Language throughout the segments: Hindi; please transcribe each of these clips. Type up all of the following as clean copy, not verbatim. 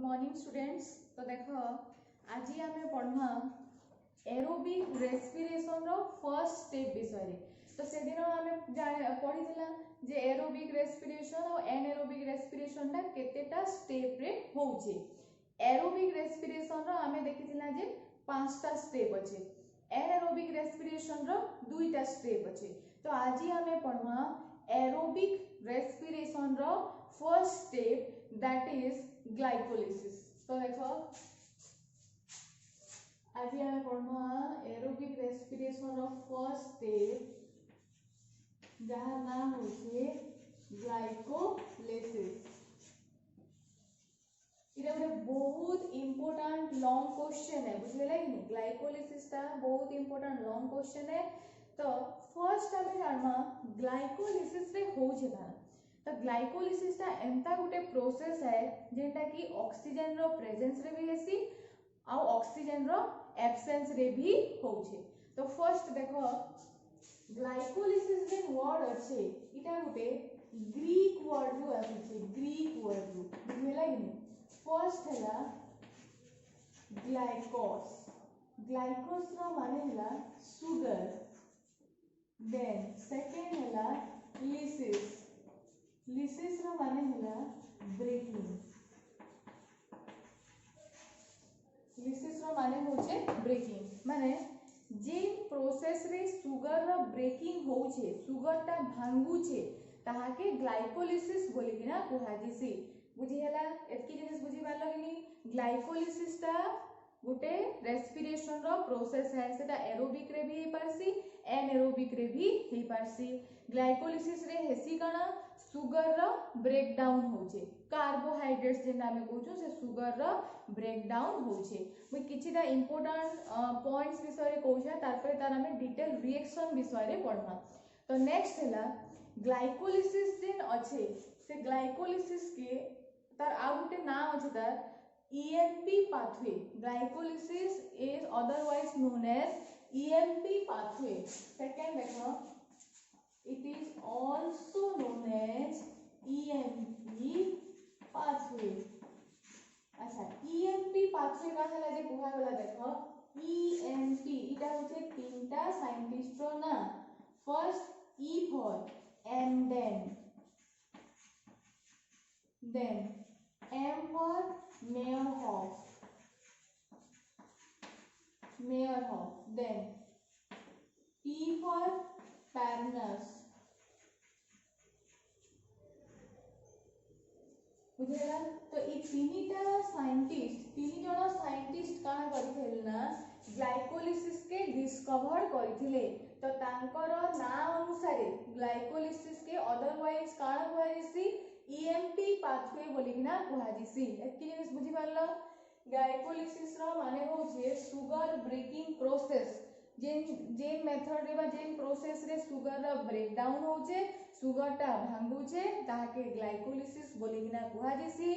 Morning students. तो देख आज आम पढ़ा एरोबिक रेस्पिरेशन रो फर्स्ट स्टेप विषय रे। तो से दिन आम पढ़ीला जे एरोबिक रेस्पिरेशन और एनएरोबिक रेस्पिरेशन टा केतेटा स्टेप रे होउचे। एरोबिक रेस्पिरेशन रो आम देखिथिला जे 5टा स्टेप अछि, एनएरोबिक रेस्पिरेशन रो 2टा स्टेप अछि। तो आज आम पढ़ा एरोबिक रेस्पिरेशन रो first step that is glycolysis। तो देखो आज हमें पढ़ना एरोबिक रेस्पिरेशन रो फर्स्ट स्टेप जहां नाम होचे ग्लाइकोलिसिस। इरा ଗୋଟେ बहुत इंपोर्टेंट लॉन्ग क्वेश्चन है, बुझिले कि नहीं? ग्लाइकोलिसिस ता बहुत इंपोर्टेंट लॉन्ग क्वेश्चन है। तो फर्स्ट हमें जानना ग्लाइकोलिसिस रे होचे था। तो ग्लाइकोलिसिस ता एंता गुटे प्रोसेस है जेंटा कि ऑक्सीजन रो प्रेजेंस रे भी हेसी आ ऑक्सीजन रो एब्सेंस रे भी होउछे। तो फर्स्ट देखो ग्लाइकोलिसिस जे वर्ड अछि इटा गुटे ग्रीक वर्ड रु आछे, ग्रीक वर्ड रु बुझिला कि नहीं? फर्स्ट हैला ग्लाइकोस, ग्लाइकोस रो माने हैला सुगर। देन सेकंड हैला लिसिस, लिसिस रो माने हैला ब्रेकिंग, लिसिस रो माने होचे ब्रेकिंग। माने जे प्रोसेस रे सुगर रो ब्रेकिंग होउछे, सुगर ता भांगुछे ताहाके ग्लाइकोलिसिस बोली किना कुहाजिसी। बुझी हैला? एतकी जिनिस बुझी पारलो कि नहीं? ग्लाइकोलिसिस ता गुटे रेस्पिरेशन रो प्रोसेस है, सेटा एरोबिक रे भी हे पारसी एनएरोबिक रे भी हे पारसी। ग्लाइकोलिसिस रे हेसी काना सुगर रो ब्रेक डाउन होचे, कार्बोहाइड्रेट्स जेना हमें कहूछु से सुगर रो ब्रेक डाउन होचे। मैं किछिटा इंपोर्टेंट पॉइंट्स विषय रे कहूछा, तार पर तार हमें डिटेल रिएक्शन विषय रे पढ़ना। तो नेक्स्ट हैला ग्लाइकोलिसिस जेन अछि से ग्लाइकोलिसिस के तार आ गुटे नाम अछि तार EMP pathway. Glycolysis is otherwise known as EMP pathway. Second देखो it is also known as EMP pathway। अच्छा EMP pathway का हला जे कुहा गला देखो EMP इटा होचे तीनटा साइंटिस्ट रो ना। First E for Emden, then M for Meyerhoff, then P for Parnas। बुझेला? तो ई तीनटा साइंटिस्ट, तीन जण साइंटिस्ट काना करिथिले ना ग्लाइकोलिसिस के डिस्कवर करिथिले। तो तांकर ना अनुसार ग्लाइकोलिसिस के अदरवाइज काना कुहाजिसी ईएमपी पाथवे बोली किना कुहाजिसी। एतकी जिनिस बुझी पारलो? ग्लाइकोलिसिस रो माने होचे सुगर ब्रेकिंग प्रोसेस। जेन मेथड रे बा जेन प्रोसेस रे सुगर रो ब्रेक डाउन होचे, सुगर ता भांगुचे ताहाके ग्लाइकोलिसिस बोली किना कुहाजिसी।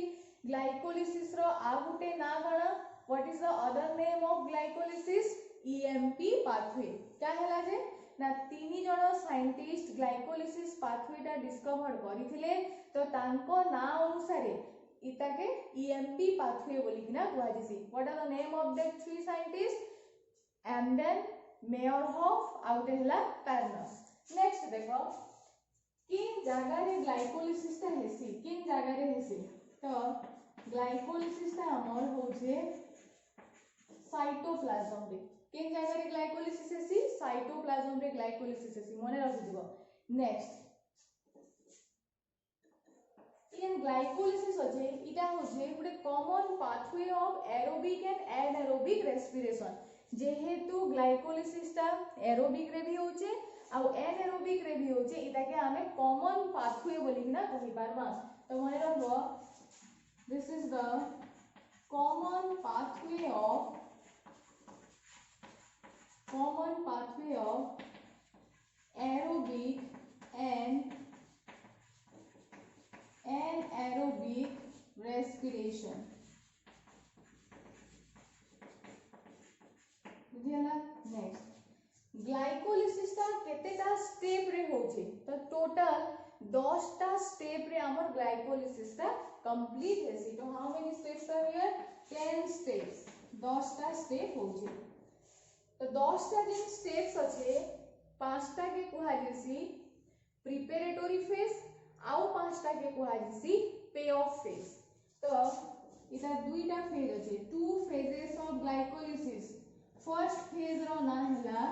ग्लाइकोलिसिस रो आ गुटे ना काना? What is the other name of glycolysis? EMP pathway. क्या हैला जे ना तीन जण साइंटिस्ट ग्लाइकोलिसिस पाथवे ता डिस्कवर करिथिले। तो तांको ना अनुसार इताके ईएमपी पाथवे बोली किना कुहाजिसी। What are the name of the three scientist? Embden, Meyerhof आउट हैला पार्नस। नेक्स्ट देखो किन जगह रे ग्लाइकोलिसिस ता हेसी, किन जगह रे हेसी? तो ग्लाइकोलिसिस ता हमर होचे साइटोप्लाज्म रे। किन जगह रे ग्लाइकोलिसिस हेसी? साइटोप्लाज्म रे ग्लाइकोलिसिस हेसी, मने रखि दिबो। नेक्स्ट इन ग्लाइकोलिसिस होचे इटा होचे गुटे common pathway of aerobic and anaerobic respiration. जेहेतु ग्लाइकोलिसिस ता एरोबिक रे भी होचे आ एनारोबिक रे भी होचे, इटा के हमें कॉमन पाथवे बोली ना कहि पारबा। तो मने रखबो this is the common pathway of aerobic and anaerobic respiration. बुझियला? नेक्स्ट ग्लाइकोलिसिस ता केतेटा स्टेप रे होचे? तो टोटल 10टा स्टेप रे हमर ग्लाइकोलिसिस ता कंप्लीट हेसी। तो how many steps are here? 10 steps 10 टा स्टेप होचे। तो 10 टा जेन स्टेप्स अच्छे 5 टा के कुहा जेसी प्रिपेरेटरी फेज आउ 5 टा के कुहा जेसी पे ऑफ फेज। तो इटा दुईटा फेज अच्छे, two phases of glycolysis. First phase रो ना हला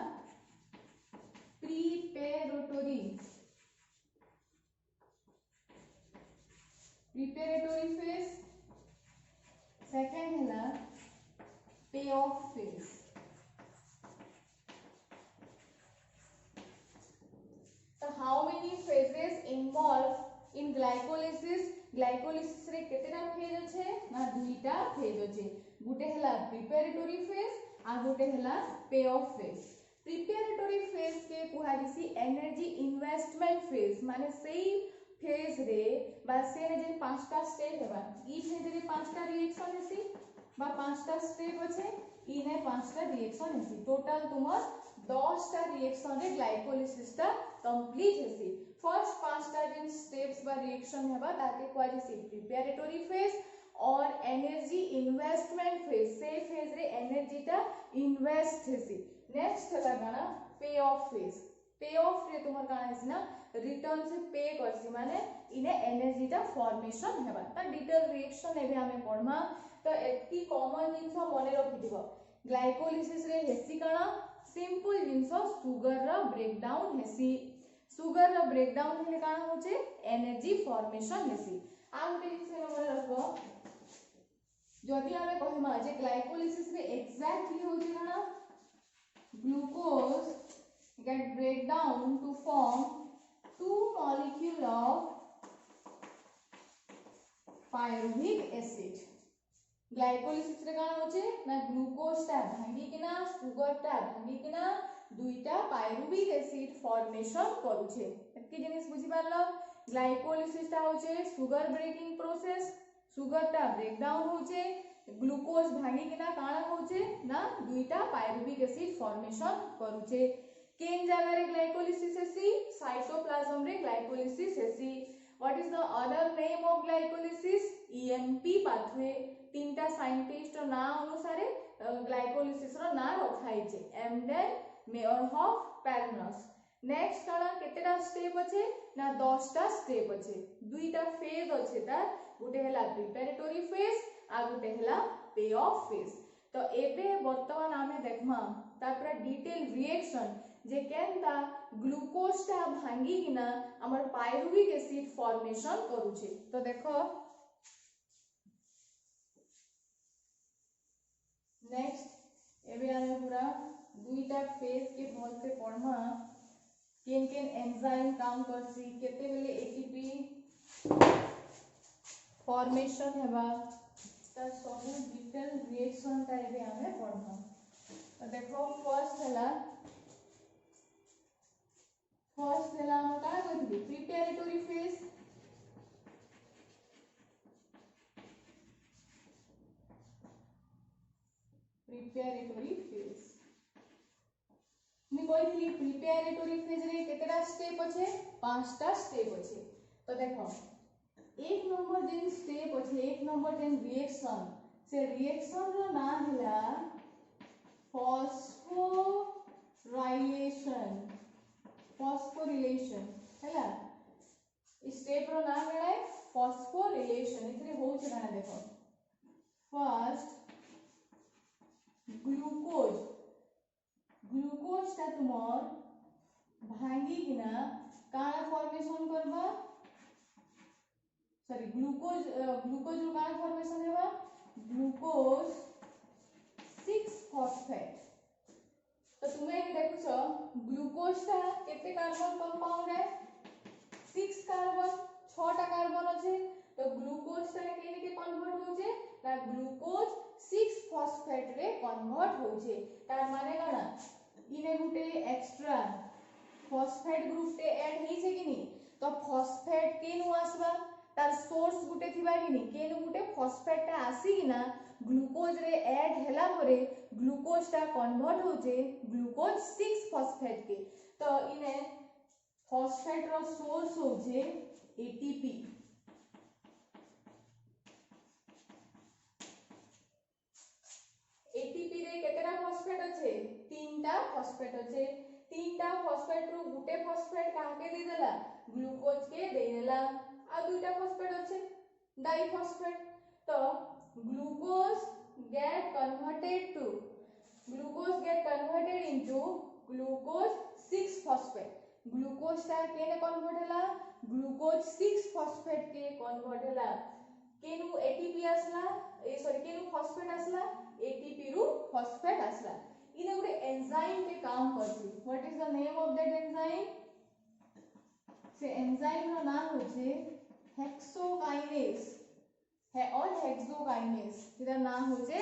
प्रिपेरेटरी फेज, सेकंड हला पे ऑफ फेज। तो how many phases involve in glycolysis? Glycolysis रे केतेटा फेज अच्छे ना दुईटा फेज अच्छे, गुटे हला प्रिपेरेटरी फेज आ गुटे हला pay off phase. Preparatory phase के कुहा जिसी एनर्जी इन्वेस्टमेंट फेज, माने सेई फेज रे बा से ने जे पांचटा स्टेप हेबा, ई फेज रे पांचटा रिएक्शन हेसी बा पांचटा स्टेप अच्छे, ई ने पांचटा रिएक्शन हेसी। टोटल तुमर 10 टा रिएक्शन रे ग्लाइकोलिसिस टा कंप्लीट हेसी। फर्स्ट पांचटा जेन स्टेप्स बा रिएक्शन हेबा ताके कुहा जिसी प्रिपेरेटरी फेज और एनर्जी इन्वेस्टमेंट फेज, से फेज रे एनर्जी टा इन्वेस्ट हेसी। नेक्स्ट हला गाना पे ऑफ फेज। पे ऑफ रे तुमर गाना हेसी ना रिटर्न से पे करसी, माने इने एनर्जी टा फॉर्मेशन हेबा। ता डिटेल रिएक्शन एबे हमें पढमा। तो एती कॉमन जिंस मने रखि दिबो, ग्लाइकोलिसिस रे हेसी काना सिंपल जिंस सुगर रा ब्रेकडाउन हेसी। सुगर रा ब्रेकडाउन हेले काना होचे एनर्जी फॉर्मेशन हेसी। आ गुटे जिंस मने रखो, जदि हमें कहमा जे ग्लाइकोलिसिस रे एग्जैक्टली होचे काना glucose get break down to form two molecule of pyruvic acid। Glycolysis रे काना होचे ना ग्लूकोज टा भांगी किना सुगर टा भांगी किना दुईटा पायरुविक एसिड फॉर्मेशन करूचे। एतकी जिनिस बुझी पारलो, ग्लाइकोलिसिस टा होचे सुगर ब्रेकिंग प्रोसेस, सुगर टा ब्रेक डाउन होचे, ग्लूकोज भांगी किना काना होचे ना दुईटा पायरुविक एसिड फॉर्मेशन करूचे। केन जगह रे ग्लाइकोलिसिस हेसी? साइटोप्लाज्म रे ग्लाइकोलिसिस हेसी। What is the other name of glycolysis? EMP pathway. तीनटा साइंटिस्ट ना अनुसार ग्लाइकोलिसिस रो ना रखाई छे, एमडेन, मेयरहॉफ, पैरनस। नेक्स्ट काना केतेटा स्टेप अछि ना 10 टा स्टेप अछि, दुईटा फेज अछि। ता गुटे हला प्रिपेरेटरी फेज आ गुटे हला पे ऑफ फेज। तो एबे वर्तमान आमे देखमा तापर डिटेल रिएक्शन जे केनता ग्लूकोज टा भांगी किना हमर पायरुविक एसिड फॉर्मेशन करूचे। तो देखो नेक्स्ट एबे आमे पूरा दुईटा फेज के भल से पढमा, केन केन एंजाइम काम करसी, केते बेले एटीपी फॉर्मेशन हेबा, ता सब डिटेल रिएक्शन ता एबे आमे पढमा। तो देखो फर्स्ट हला हम का करथि प्रिपेरेटरी फेज। प्रिपेरेटरी फेज मी कहथि प्रिपेरेटरी फेज रे केतेटा स्टेप अछि? 5टा स्टेप अछि। तो देखो एक नंबर जेन स्टेप अछि, एक नंबर जेन रिएक्शन, से रिएक्शन रो नाम हला फॉस्फोराइलेशन। फॉस्फोरिलेशन हैला स्टेप रो नाम है फॉस्फोरिलेशन। इथरे होछ ना देखो, फर्स्ट ग्लूकोज ता तुमर भांगी किना काना फॉर्मेशन करबा, सॉरी ग्लूकोज रो काना फॉर्मेशन हेबा ग्लूकोज 6 फॉस्फेट। तो तुम्हें ये देखो ग्लूकोज ता केते कार्बन कंपाउंड है 6 कार्बन, 6 टा कार्बन अछि। तो ग्लूकोज ता केने के कन्वर्ट होचे ना ग्लूकोज 6 फॉस्फेट रे कन्वर्ट होचे। तार माने काना इने गुटे एक्स्ट्रा फॉस्फेट ग्रुप टे ऐड हेई छै कि नी, तो फॉस्फेट केनु आसबा तार सोर्स गुटे थिबा कि नी, केनु गुटे फॉस्फेट ता आसी कि ना ग्लूकोज रे ऐड हेला परे ग्लूकोज ता कन्वर्ट होचे ग्लूकोज 6 फॉस्फेट के। तो इने फॉस्फेट रो सोर्स होचे एटीपी। फॉस्फेट अच्छे तीनटा फॉस्फेट रु गुटे फॉस्फेट काके दे देला ग्लूकोज के दे देला आ दुईटा फॉस्फेट अच्छे डाइफॉस्फेट तो glucose get converted into glucose 6 phosphate glucose टा केने कन्वर्ट हैला ग्लूकोज 6 phosphate के कन्वर्ट हैला केनु एटीपी आसला ए सॉरी केनु फॉस्फेट आसला एटीपी रु फॉस्फेट आसला इने गुटे एंजाइम के काम करछि what is the name of that enzyme से एंजाइम रो नाम होचे हेक्सोकाइनेज है और हेक्सोकाइनेज इधर नाम होचे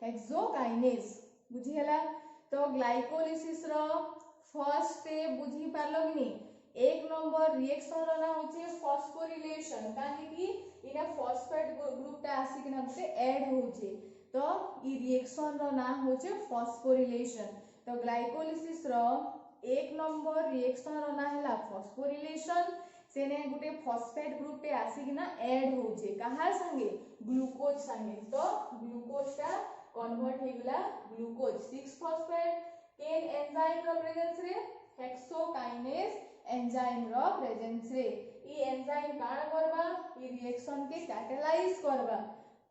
हेक्सोकाइनेज बुझी हला तो ग्लाइकोलिसिस रो फर्स्ट स्टेप बुझी पारलो कि नहीं एक नंबर रिएक्शन रो नाम होचे फॉस्फोरिलेशन काहे कि इना फॉस्फेट ग्रुप टा आसी किना गुटे ऐड होचे तो ई रिएक्शन रो नाम होचे फॉस्फोरिलेशन तो ग्लाइकोलिसिस रो एक नंबर रिएक्शन रो नाम हैला फॉस्फोरिलेशन सेने गुटे फॉस्फेट ग्रुप पे आसी किना ऐड होचे कहार संगे ग्लूकोज संगे तो ग्लूकोज टा कन्वर्ट हे गला ग्लूकोज 6 फॉस्फेट केन एंजाइम रो प्रेजेंस रे हेक्सोकाइनेज एंजाइम रो प्रेजेंस रे ई एंजाइम काण करबा ई रिएक्शन के कैटालाइज करबा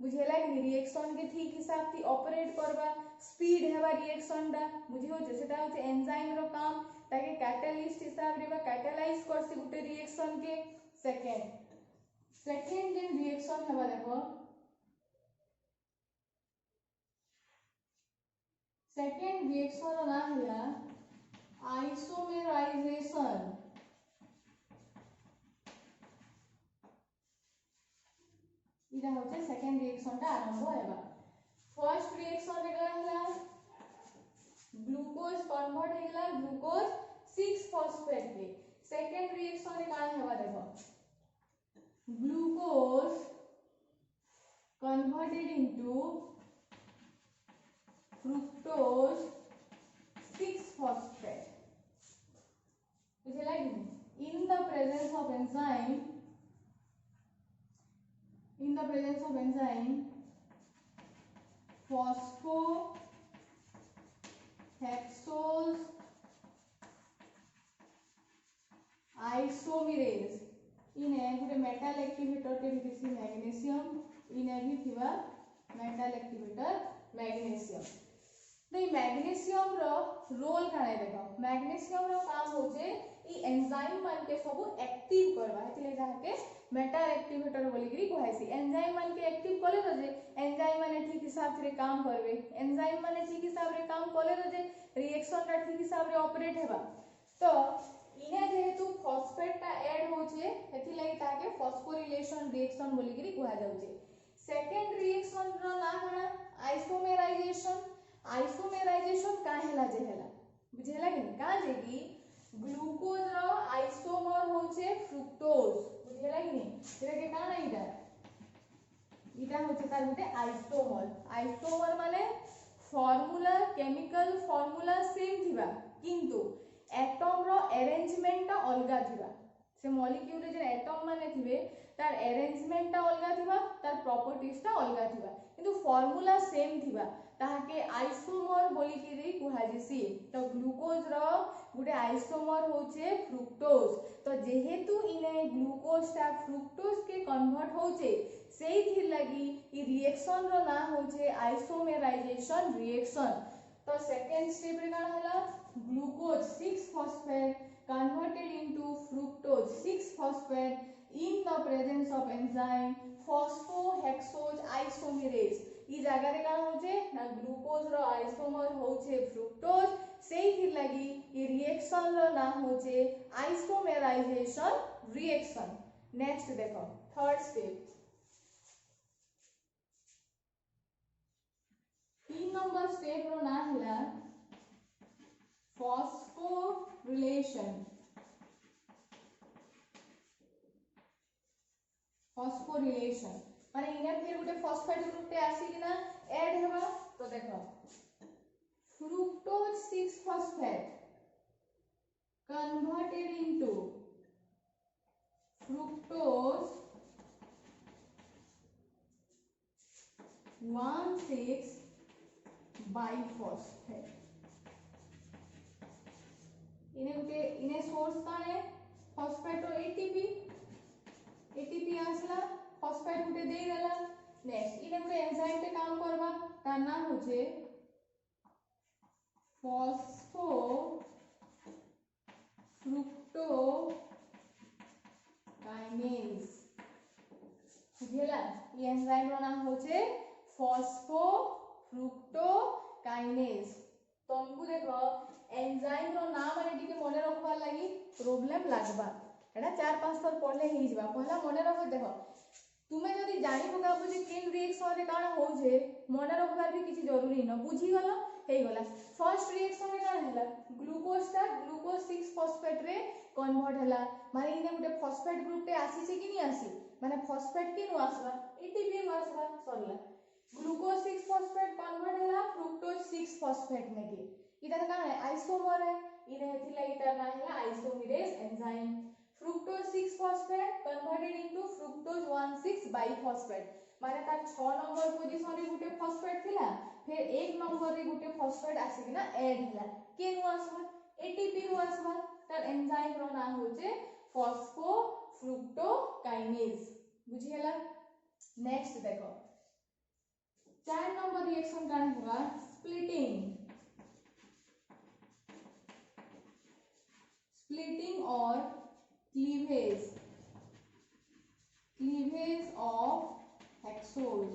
बुझेला कि रिएक्शन के ठीक हिसाब से ऑपरेट करबा स्पीड हेबा रिएक्शन दा बुझी होचे सेटा होचे एंजाइम रो काम ताकि कैटालिस्ट हिसाब रे बा कैटालाइज करसी गुटे रिएक्शन के सेकंड जेन रिएक्शन हेबा देखो सेकंड रिएक्शन रो नाम हैला आइसोमेराइजेशन इदा होचे सेकंड रिएक्शन टा आरंभ हेबा फर्स्ट रिएक्शन रे का हैला ग्लूकोज कन्वर्ट हे गेला ग्लूकोज 6 फॉस्फेट के सेकंड रिएक्शन रे का हेबा देखो glucose converted into fructose 6 phosphate बुझे लगी in the presence of enzyme phosphohexose isomerase इने गुटे मेटल एक्टिवेटर के भितर मैग्नीशियम इने भी थिबा मेटल एक्टिवेटर मैग्नीशियम तो मैग्नीशियम रो रोल काने देखो मैग्नीशियम रो काम होचे ई एंजाइम मान के सब एक्टिव करबा हेतिले जाके मेटल एक्टिवेटर बोली गिरी कहैसी एंजाइम मान के एक्टिव कले तो जे एंजाइम माने ठीक हिसाब से काम करबे एंजाइम माने ठीक हिसाब रे काम कले तो जे रिएक्शन रा ठीक हिसाब रे ऑपरेट हेबा तो इने जेहेतु फॉस्फेट ता ऐड होचे हेति लागि ताके फॉस्फोरिलेशन रिएक्शन बोली गिरी कहै जाउचे सेकंड रिएक्शन रो नाम हला आइसोमेराइजेशन का हेला जे हेला बुझेला कि का जे कि ग्लूकोज रो आइसोमर होचे फ्रुक्टोज बुझेला कि एटा के काना इटा होचे तार गुटे आइसोमर माने फॉर्मूला केमिकल फॉर्मूला सेम थिबा किंतु एटम रो अरेंजमेंट ता अलगा थिबा से मॉलिक्यूल रे जे एटम माने थिबे तार अरेंजमेंट ता अलगा थिबा तार प्रॉपर्टीज ता अलगा थिबा किंतु फॉर्मूला सेम थिबा ताहाके आइसोमर बोली के रे कुहा जेसी तो ग्लूकोज रो गुटे आइसोमर होचे फ्रुक्टोज तो जेहेतु इने ग्लूकोज ता फ्रुक्टोज के कन्वर्ट होचे सेही थी लगी ई रिएक्शन रो नाम होचे आइसोमेराइजेशन रिएक्शन तो सेकंड स्टेप रे का हला glucose 6 phosphate converted into fructose 6 phosphate in the presence of enzyme phosphohexose isomerase ई जगह रे का होचे ना ग्लूकोज रो आइसोमर होचे फ्रुक्टोज सेही थी लगी ई रिएक्शन रो नाम होचे आइसोमेराइजेशन रिएक्शन नेक्स्ट देखो थर्ड स्टेप 3 नंबर स्टेप रो नाम हला phosphorylation माने इने फिर गुटे फॉस्फेट ग्रुप पे आसी किना ऐड हेबा तो देखो fructose 6 phosphate converted into fructose 1,6 biphosphate इने सोर्स काने फॉस्फेट और एटीपी आसला फॉस्फेट गुटे दे देला नेक्स्ट इने गुटे एंजाइम टे काम करबा तार नाम होचे फॉस्फो फ्रुक्टोकाइनेज बुझिला ये एंजाइम रो नाम होचे फॉस्फो फ्रुक्टोकाइनेज तुमको देखो एंजाइम रो नाम माने टिके मने रखवा लागि प्रॉब्लम लागबा एटा 4-5 थर पढले ही जबा पहला मने रख देखो तुमे जदी जानि पकाबो जे केन रिएक्शन रे काना हो जे मने रखबार भी किछि जरूरी न बुझी गलो हेई गला फर्स्ट रिएक्शन रे काना होला ग्लूकोज 6 फॉस्फेट रे कन्वर्ट होला माने इने गुटे फॉस्फेट ग्रुप टे आसी छे कि नि आसी माने फॉस्फेट के नु आसबा एटीपी नु आसबा सरला ग्लूकोज 6 फॉस्फेट कन्वर्ट होला फ्रुक्टोज 6 फॉस्फेट में के इधर का है आइसोमर है इने हेथि लागि तार नाम है isomerase enzyme fructose 6 phosphate converted into fructose 1,6 biphosphate माने तार 6 नंबर पोजीशन रे गुटे फॉस्फेट थिला फिर 1 नंबर रे गुटे फॉस्फेट आसी कि ना ऐड होला के नु आसबा एटीपी नु आसबा तार एंजाइम रो नाम होचे फॉस्फो फ्रुक्टोकाइनेज बुझियला नेक्स्ट देखो 4 नंबर रिएक्शन का होगा splitting or cleavage of hexose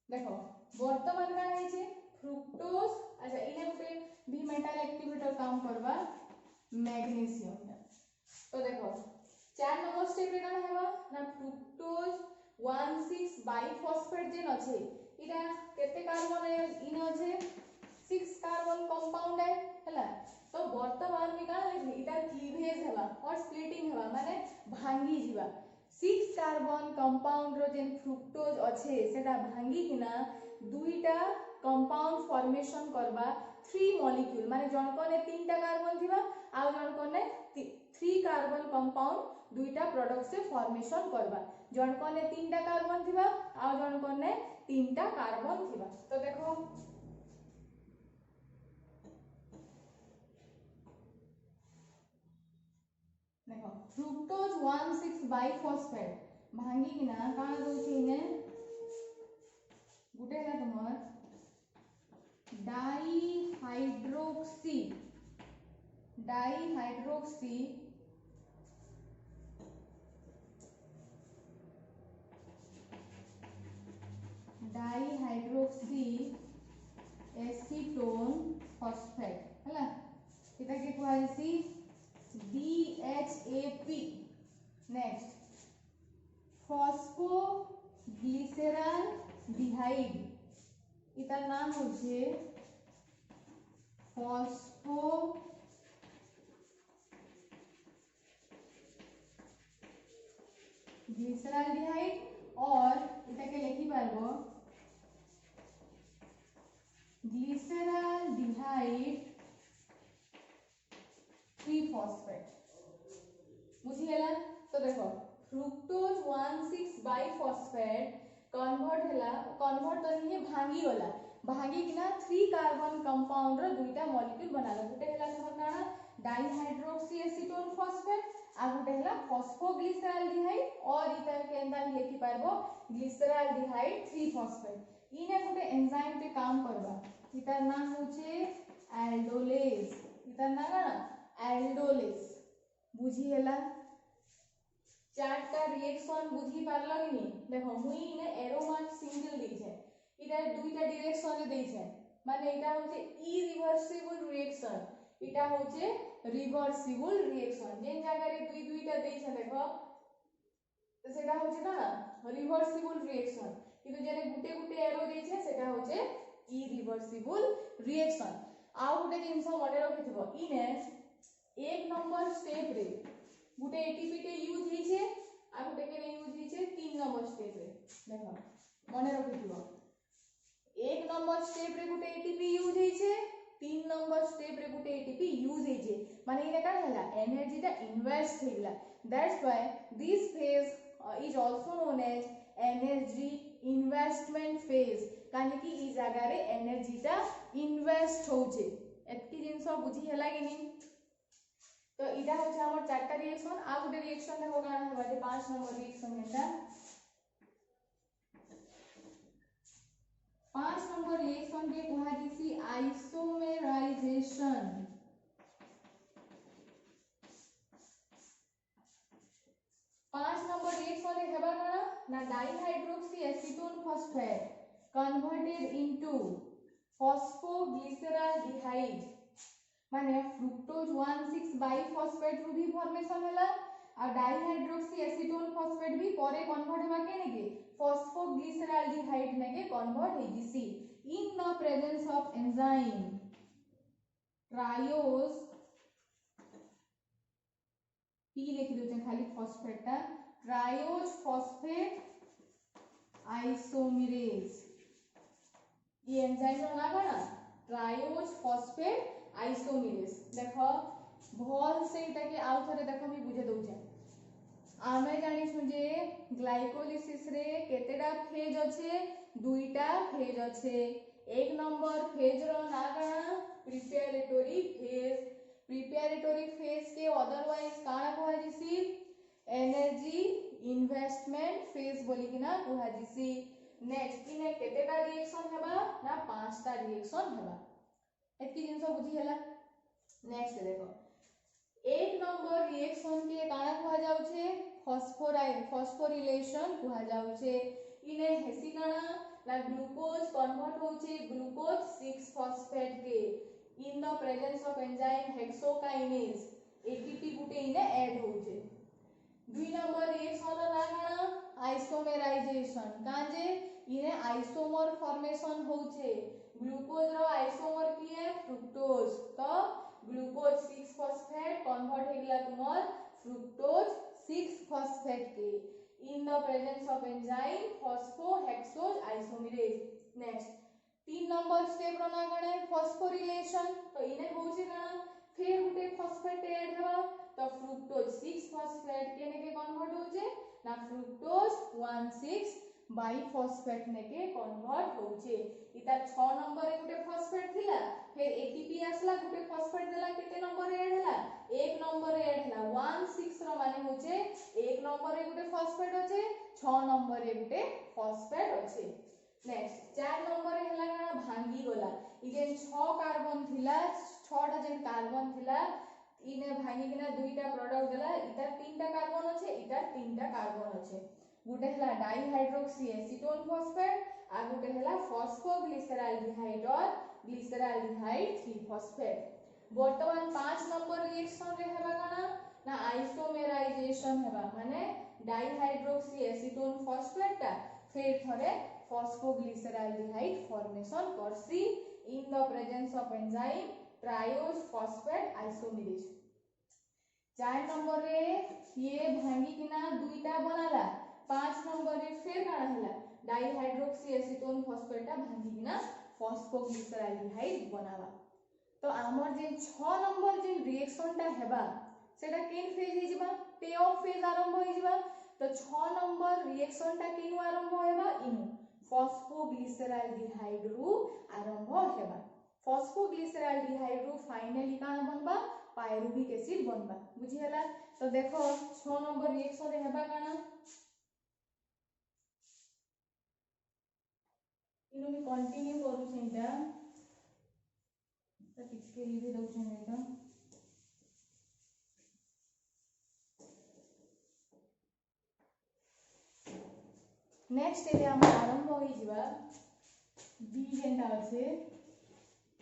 देखो वर्तमान का है जे फ्रुक्टोज अच्छा इने पे भी मेटल एक्टिवेटर काम करबा मैग्नीशियम तो देखो 4 नंबर स्टेप रे काना हेबा ना फ्रुक्टोज 1,6 बाइफॉस्फेट जेन अछि इटा केते कार्बन इन अछि 6 कार्बन कंपाउंड है हला तो वर्तमान में काना लिखि इटा क्लीवेज हेबा और स्प्लिटिंग हेबा माने भांगी जीवा 6 कार्बन कंपाउंड रो जेन फ्रुक्टोज अछि सेटा भांगी किना दुईटा कंपाउंड फॉर्मेशन करबा 3 मॉलिक्यूल माने जणको ने 3टा कार्बन थिबा आ जणको ने 3 कार्बन कंपाउंड दुईटा प्रोडक्ट से फॉर्मेशन करबा जणको ने 3टा कार्बन थिबा आ जणको ने 3टा कार्बन थिबा तो देखो फ्रुक्टोज 1,6 बाइफॉस्फेट भांगी किना काना दोछि ने गुटे है तुमर डाइहाइड्रोक्सी एसीटोन फॉस्फेट हला इटा के कहैसी DHAP नेक्स्ट फॉस्फोग्लिसराल्डिहाइड इटार नाम होचे फॉस्फोग्लिसराल्डिहाइड और इटा के लिखि पारबो ग्लिसराल्डिहाइड 3 फॉस्फेट बुझियला तो देखो फ्रुक्टोज 1,6 बाइफॉस्फेट कन्वर्ट तो नहीं भांगी होला भांगी किना 3 कार्बन कंपाउंड रो दुईटा मॉलिक्यूल बनाला गुटे हला हमर काना डाइहाइड्रोक्सी एसीटोन फॉस्फेट आ गुटे हला फॉस्फोग्लिसराल्डिहाइड और इता के अंदर लिखि पारबो ग्लिसराल्डिहाइड 3 फॉस्फेट इने गुटे एंजाइम पे काम करबा इतार नाम होचे एल्डोलेज इतार नाम काना एल्डोलेज बुझी हला चारटा रिएक्शन बुझी पारलो कि नहीं देखो मुई ने एरो मार्क सिंगल दै छै इधर दुईटा डायरेक्शन रे दै छै माने इटा होचे इरिवर्सिबल रिएक्शन इटा होचे रिवर्सिबल रिएक्शन जेन जगह रे दुईटा दै छै देखो तो सेटा होचे ना रिवर्सिबल रिएक्शन किंतु जेने गुटे गुटे एरो दै छै सेटा होचे इरिवर्सिबल रिएक्शन आ गुटे जिंस मने रखिथिबो इने 1 नंबर स्टेप रे गुटे एटीपी के यूज हि छे आ गुटे के यूज हि छे 3 नंबर स्टेप रे देखो मने रखिथिबो 1 नंबर स्टेप रे गुटे एटीपी यूज हि छे 3 नंबर स्टेप रे गुटे एटीपी यूज हि छे माने इने का हला एनर्जी ता इन्वेस्ट हेला that's why this phase is also known as energy investment phase काहे कि ई जगह रे एनर्जी टा इन्वेस्ट होचे एतकी जिंस बुझी हला कि नहीं। तो इटा होचे हमर चारटा रिएक्शन आ गुटे रिएक्शन देखो काना होबा जे 5 नंबर रिएक्शन हेता 5 नंबर रिएक्शन के कहा दिसी आइसोमेराइजेशन। 5 नंबर रिएक्शन रे हेबा काना ना dihydroxy acetone phosphate converted into phosphoglyceraldehyde माने फ्रुक्टोज 1,6 बाइफॉस्फेट रू भी फॉर्मेशन होला आ डाइहाइड्रोक्सी एसीटोन फॉस्फेट भी परे कन्वर्ट हेबा के नेके फॉस्फोग्लिसराल्डिहाइड नेके कन्वर्ट हेजिसी in the presence of enzyme triose P लिख दोचे खाली फॉस्फेट टा ट्रायोज फॉस्फेट आइसोमेरेज ये एंजाइम रो ना काना ट्रायोज फॉस्फेट आइसोमेरेज देखो भल से इटा के आउ थरे देखो मी बुझे दउचे आमे जानि छु जे ग्लाइकोलिसिस रे केतेडा फेज अछि दुईटा फेज अछि एक नंबर फेज रो ना काना प्रिपरेटरी फेज के अदरवाइज काना कहै जिसी एनर्जी इन्वेस्टमेंट फेज बोली कि ना कहै जिसी। नेक्स्ट इने केतेटा रिएक्शन हेबा ना 5टा रिएक्शन हेबा एतकी जिंस बुझी हला। नेक्स्ट देखो एक नंबर रिएक्शन के काना कहै जाउ छे फॉस्फोरिलेशन कहै जाउ छे इने हेसी काना ना ग्लूकोज कन्वर्ट होचे ग्लूकोज 6 फॉस्फेट के in the presence of enzyme hexokinase ATP गुटे इने ऐड होचे। दुई नंबर रिएक्शन ना काना आइसोमेराइजेशन काजे इने आइसोमर फॉर्मेशन होचे ग्लूकोज रो आइसोमर की है फ्रुक्टोज तो ग्लूकोज 6 फॉस्फेट कन्वर्ट हेगला तुमर फ्रुक्टोज 6 फॉस्फेट के in the presence of enzyme phosphohexose isomerase. Next 3 number step रो ना काना फॉस्फोरिलेशन तो इने होचे काना फिर गुटे फॉस्फेट ऐड हेबा तो फ्रुक्टोज 6 फॉस्फेट के ने के कन्वर्ट होचे ना फ्रुक्टोज 1,6 बाइफॉस्फेट ने के कन्वर्ट होचे इता 6 नंबर रे गुटे फॉस्फेट थिला फिर एटीपी आसला गुटे फॉस्फेट देला केते नंबर रे ऐड हला एक नंबर रे ऐड हला 1,6 रो माने होचे एक नंबर रे गुटे फॉस्फेट होचे 6 नंबर रे गुटे फॉस्फेट होचे। नेक्स्ट 4 नंबर रे हला ना भांगी गला इ जे 6 कार्बन थिला 6 टा जे कार्बन थिला इने भांगी किना दुईटा प्रोडक्ट देला इता 3टा कार्बन होचे इता 3टा कार्बन होचे गुटे हला डाइहाइड्रोक्सी एसीटोन फॉस्फेट आ गुटे हला फॉस्फोग्लिसराल्डिहाइड और ग्लिसराल्डिहाइड 3 फॉस्फेट। वर्तमान 5 नंबर रिएक्शन रे हेबा काना ना आइसोमेराइजेशन हेबा माने डाइहाइड्रोक्सी एसीटोन फॉस्फेट ता फिर थरे फॉस्फोग्लिसराल्डिहाइड फॉर्मेशन करसी इन the presence of enzyme triose phosphate isomerase. 4 number रे ये भांगी किना दुईटा बनाला 5 नंबर रे फिर काना हला डाइहाइड्रोक्सी एसीटोन फॉस्फेट ता भांगी किना फॉस्फोग्लिसराल्डिहाइड बनावा। तो हमर जे 6 नंबर जे रिएक्शन ता हेबा सेटा केन फेज हे जिबा पे ऑफ फेज आरंभ हो जिबा तो 6 नंबर रिएक्शन ता केनु आरंभ हेबा इनु फॉस्फोग्लिसराल्डिहाइड रु आरंभ हेबा फॉस्फोग्लिसराल्डिहाइड रु फाइनली काना बनबा पायरुविक एसिड बनबा बुझी हला। तो देखो 6 नंबर रिएक्शन रे हेबा काना इनु मी कंटिन्यू करू छैटा तो टिके लिबे दउ छैटा नेक्स्ट एले हम आरंभ होई जिबा बी जेंटा আছে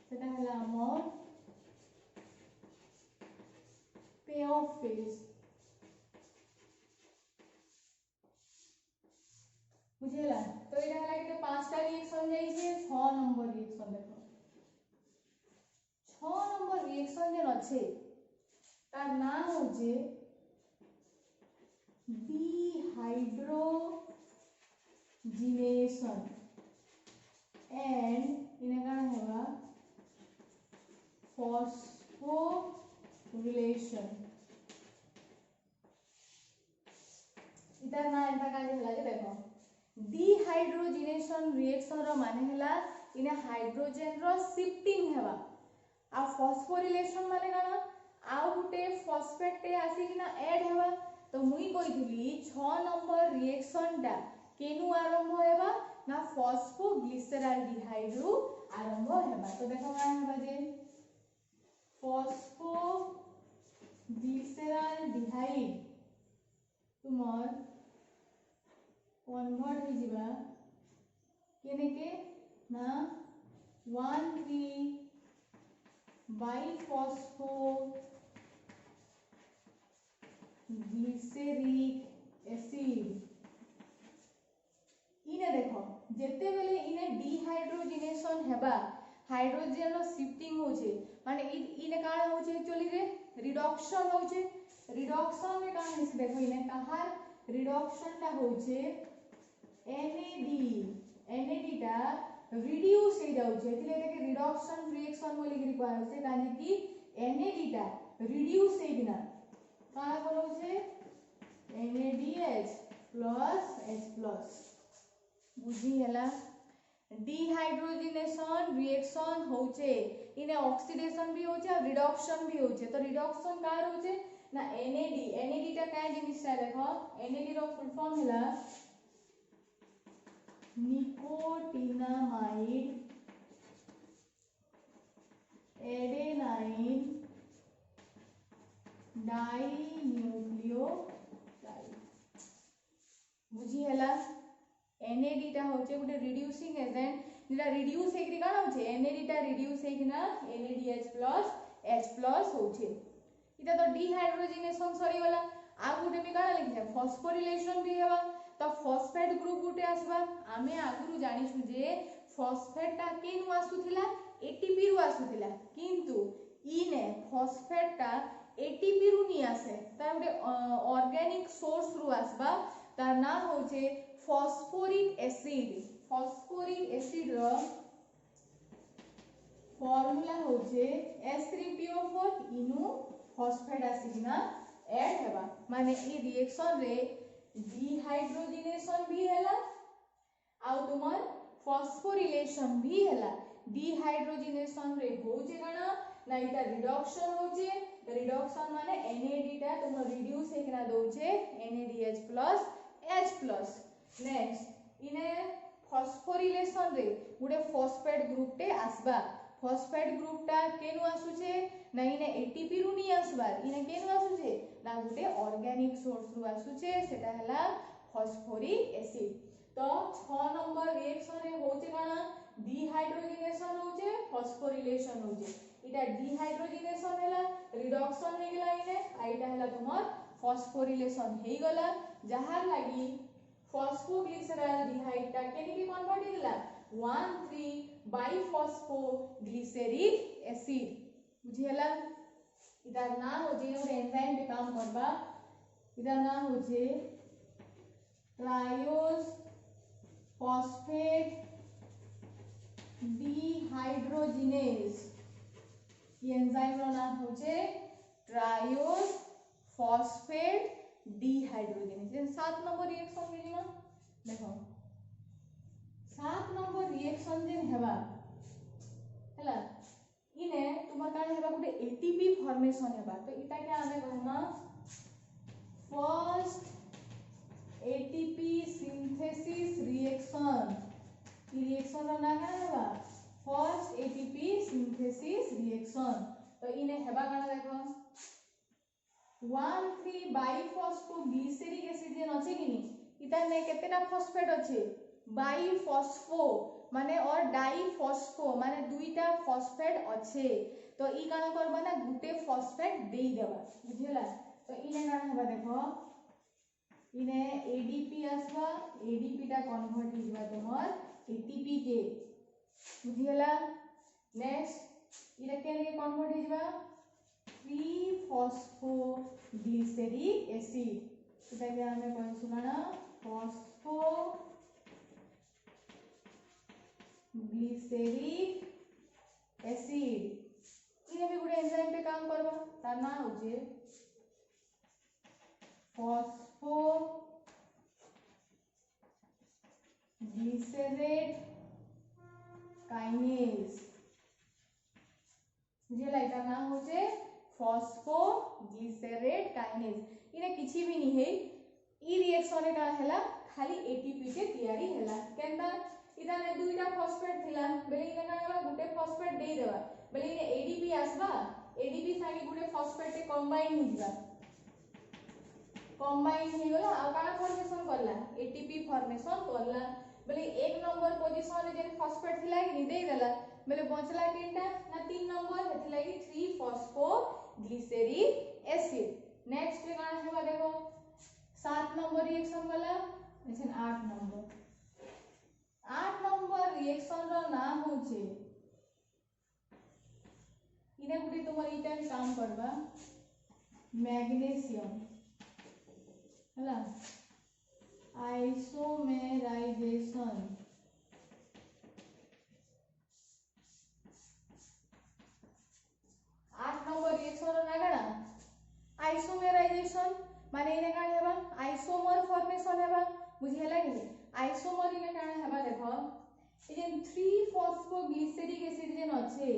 সেটা হলো আমার পে অফ ফেজ বুঝিলা। তো এটা হলো একটা পাঁচটা রিঅ্যাকশন যাইছে 6 নম্বর রিঅ্যাকশন দেখো 6 নম্বর রিঅ্যাকশন যেন আছে তার নাম হচ্ছে डिहाइड्रोजिनेशन एंड इने काना हेबा फॉस्फोरिलेशन इतार ना एंता काजे हला जे देखो डिहाइड्रोजिनेशन रिएक्शन रो माने हला इने हाइड्रोजन रो शिफ्टिंग हेबा आ फॉस्फोरिलेशन माने काना आ गुटे फॉस्फेट टे आसी किना ऐड हेबा तो मुई कहितली 6 नंबर रिएक्शन टा केनु आरंभ हेबा ना फॉस्फोग्लिसराल्डिहाइड रु आरंभ हेबा तो देखो का हेबा जे फॉस्फोग्लिसराल्डिहाइड तुमर कन्वर्ट हो जिबा केने के ना 1,3 बाइफॉस्फो ग्लिसरिक एसिड इने देखो जेते बेले इने डिहाइड्रोजिनेशन हेबा हाइड्रोजन रो शिफ्टिंग होचे माने इने का होचे एक्चुअली रे रिडक्शन होचे रिडक्शन में का हिस देखो इने कहार रिडक्शन टा होचे NAD टा रिड्यूस हो जाउचे एथिले एके रिडक्शन रिएक्शन बोली के रिक्वायर होचे काजे कि NAD टा रिड्यूस हेगिना का बोलौचे NADH प्लस H+ बुझी हला डिहाइड्रोजिनेशन रिएक्शन होचे इने ऑक्सीडेशन भी होचे और रिडक्शन भी होचे तो रिडक्शन कार होचे ना NAD टा काय जिनिस है देखो NAD रो फुल फॉर्म हला निकोटिनामाइड एडेनाइन डाइन्यूक्लियोटाइड बुझी हला NAD टा होचे गुटे रिड्यूसिंग एजेंट जेटा रिड्यूस हेकरी काना होचे NAD टा रिड्यूस हेकिना NADH+ H+ होचे इता तो डिहाइड्रोजिनेशन सरी वाला आ गुटे में काना लिखले फॉस्फोरिलेशन भी हेबा तो फॉस्फेट ग्रुप गुटे आसबा आमे आगुरु जानिछु जे फॉस्फेट टा केनु आसुथिला ATP रु आसुथिला किंतु इने फॉस्फेट टा ATP रु नि आसे तार गुटे ऑर्गेनिक सोर्स रु आसबा तार नाम होचे फॉस्फोरिक एसिड रो फॉर्मूला होचे S3PO4 इनु फॉस्फेट आसीना ऐड हेबा माने ई रिएक्शन रे डिहाइड्रोजिनेशन भी हैला आ तुमर फॉस्फोरिलेशन भी हैला डिहाइड्रोजिनेशन रे होचे काना ना इटा रिडक्शन होचे रिडक्शन माने NAD टा तुम रिड्यूस हेकना दोचे NADH+ H+ नेक्स्ट इने फॉस्फोरिलेशन रे गुटे फॉस्फेट ग्रुप टे आसबा फॉस्फेट ग्रुप टा केनु आसुचे ना इने ATP रु नि आसबा इने केनु आसुचे ना गुटे ऑर्गेनिक सोर्स रु आसुचे सेटा हला फॉस्फोरिक एसिड तो 6 नंबर रिएक्शन रे होचे काना डिहाइड्रोजिनेशन होचे फॉस्फोरिलेशन होचे इटा डिहाइड्रोजिनेशन हैला रिडक्शन हे गेला इने आइटा हैला तुमर फॉस्फोरिलेशन हे गला जहार लागि फॉस्फोग्लिसराल्डिहाइड टा केनी के कन्वर्ट हिला 1,3 बाइफॉस्फोग्लिसरिक एसिड बुझियला इधर नाम हो जे और एंजाइम पे काम करबा इधर नाम हो जे ट्रायोस फॉस्फेट डिहाइड्रोजिनेज ये एंजाइम रो नाम हो जे triose phosphate dehydrogenase 7 number reaction के ना देखो 7 नंबर रिएक्शन जे हेबा हैला इने तुमर कान हेबा गुटे ATP फॉर्मेशन हेबा तो इटा के आमे कहमा फर्स्ट ATP सिंथेसिस रिएक्शन ई रिएक्शन रो नाम का हेबा फर्स्ट ATP सिंथेसिस रिएक्शन तो इने हेबा काना देखो 1,3 बाइफॉस्फोग्लिसरिक एसिड जेन अछि किनी इता ने केतेटा फॉस्फेट अछि बाइफॉस्फो माने और डाइफॉस्फो माने दुईटा फॉस्फेट अच्छे तो ई काना करबा ना गुटे फॉस्फेट देई देबा बुझिला तो इने काना हेबा देखो इने ADP आसबा ADP टा कन्वर्ट हो जबा तोमर ATP के बुझिला नेक्स्ट इने केने कन्वर्ट हो जबा 3-फॉस्फोग्लिसरिक एसिड इटा के हमें कोन सुनाना फॉस्फो ग्लिसरिक एसिड इने भी गुटे एंजाइम पे काम करबा तार नाम होचे फॉस्फो ग्लिसरेट काइनेज बुझेला इटा नाम होचे फॉस्फोग्लिसरेट काइनेज इने किछि भी नहीं है ई रिएक्शन रे का हैला खाली एटीपी के तैयारी हैला केनता इटा ने दुईटा फॉस्फेट थिला बेले इने का हैला गुटे फॉस्फेट दे देबा बेले इने एडीपी आसबा एडीपी सागे गुटे फॉस्फेट के कंबाइन हो जिबा कंबाइन हो गला आ का फॉर्मेशन करला एटीपी फॉर्मेशन करला बेले एक नंबर पोजीशन रे जे फॉस्फेट थिला कि दे देला बेले बचला केनटा ना 3 नंबर हेथि लागि 3 फॉस्फोग्लिसरिक एसिड नेक्स्ट रे का हेबा देखो 7 नंबर रिएक्शन वाला एछन 8 नंबर रिएक्शन रो नाम होचे इने गुडी तुमर इटा काम करबा मैग्नीशियम हला आइसोमेराइजेशन 8 नंबर रिएक्शन रो ना गणा आइसोमेराइजेशन माने इने का हेबा आइसोमर फॉर्मेशन हेबा बुझी हैला कि आइसोमर इने का हेबा देखो ई जेन 3 फॉस्फोग्लिसरिक एसिड जेन अछि